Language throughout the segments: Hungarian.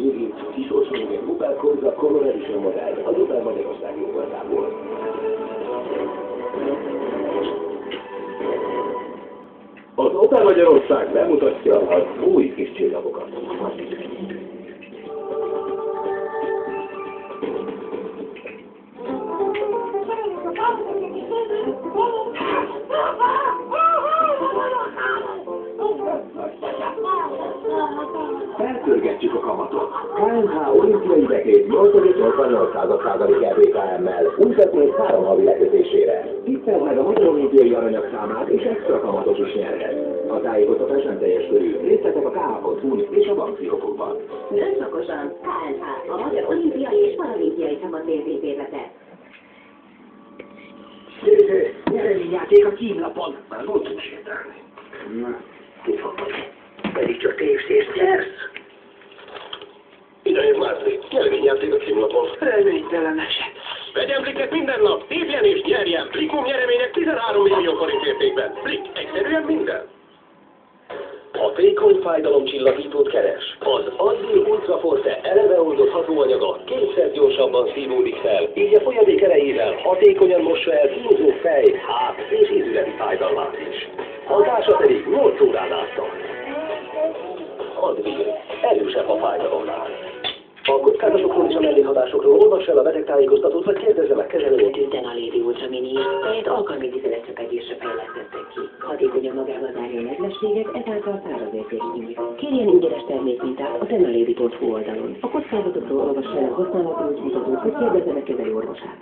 végén kisorsolunk egy Opel Corsa Color Edition modellt az Opel Magyarország jóvoltából. Az Opel Magyarország bemutatja az új kis csillagokat. Felpörgetjük a kamatot. KMH olimpiai betét 8,88% RBKM-mel új betét 3 havi lekötésére. Tippeld meg a magyar olimpiai aranyag számát és extra kamatot is nyerhet. A tájékoztatás nem teljes körű. Részletek a KH.hu-n és a bankfiókokban. Önszakossan KMH, a magyar olimpiai és paralimpiai csapat VTT-vezet. Nyereményjáték a címlapon. Már voltunk sétálni. Na, kifogod. Pedig csak tévszést nyersz. Ideje Márti, nyereményjáték a címlapon. Reménytelen eset. Vegyen Blikket minden nap, tépjen és nyerjen. Blikum nyeremények 13 millió forint értékben. Blik, egyszerűen minden. Hatékony fájdalomcsillapítót keres. Az Advil Ultra Forte eleve oldott hatóanyaga kétszer gyorsabban szívódik fel, így a folyadék erejével hatékonyan mossa el kínzó fej, hát és ízületi fájdalmát is. Hatása pedig 8 órán át tart. Advil, erősebb a fájdalomnál. A kockázatokról és a mellékhatásokról olvass el a betegtájékoztatót, vagy kérdezze meg kezelőt. Tenalédi Ultra Mini, melyet alkalmi dízelegyszerűsítésre fejlesztettek ki. Hatékonyan magával zárja a nedvességet, ezáltal szárazértést nyújt. Kérjen ingyenes termékmintát a tenalédi.hu oldalon. A kockázatokról olvass el a használati útmutatót, vagy kérdezze meg kezelőorvosát.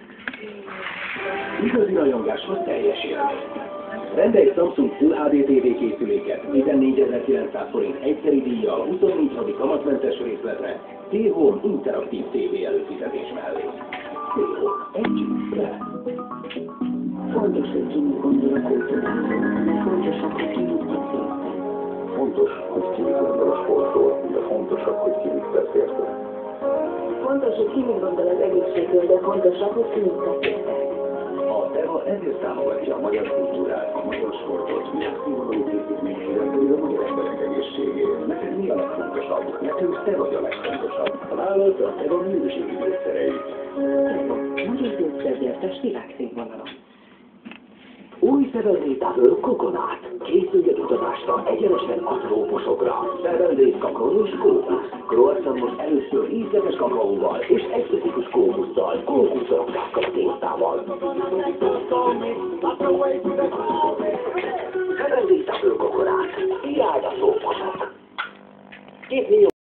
Igazi rajongáshoz teljes élmény. Rendelj Samsung Full HD TV készüléket 14.900 forint egyszeri díjjal 24 havi kamatmentes részletre, T-Home interaktív TV előfizetés mellé. T-Home, együtt le! Fontos, hogy ki mit gondol a kultúráról, mert fontosabb, hogy ki mit beszél. Fontos, hogy ki mit gondol a sportról, de fontosabb, hogy ki mit beszél. Fontos, hogy ki mit gondol az egészségről, de fontosabb, hogy ki mit beszél. A TEVA ezért támogatja a magyar kultúrát, a magyar sportot, világszínvonalú készítményében pedig a magyar emberek egészségét. Neked mi a legfontosabb? Nekünk te vagy a legfontosabb. Vállalt a TEVA minőségi gyógyszereit. TEVA, magyar gyógyszergyártás világszínvonalon. Új Seven-Day kokonát. Készüljön utazásra egyenesen a trópusokra. Seven-Day kakaó és kókusz. Croissant először ízletes kakaóval és egzotikus kókusszal, kókuszraktákkal a tésztával. Seven-Day kokonát. Irány a trópusok. 2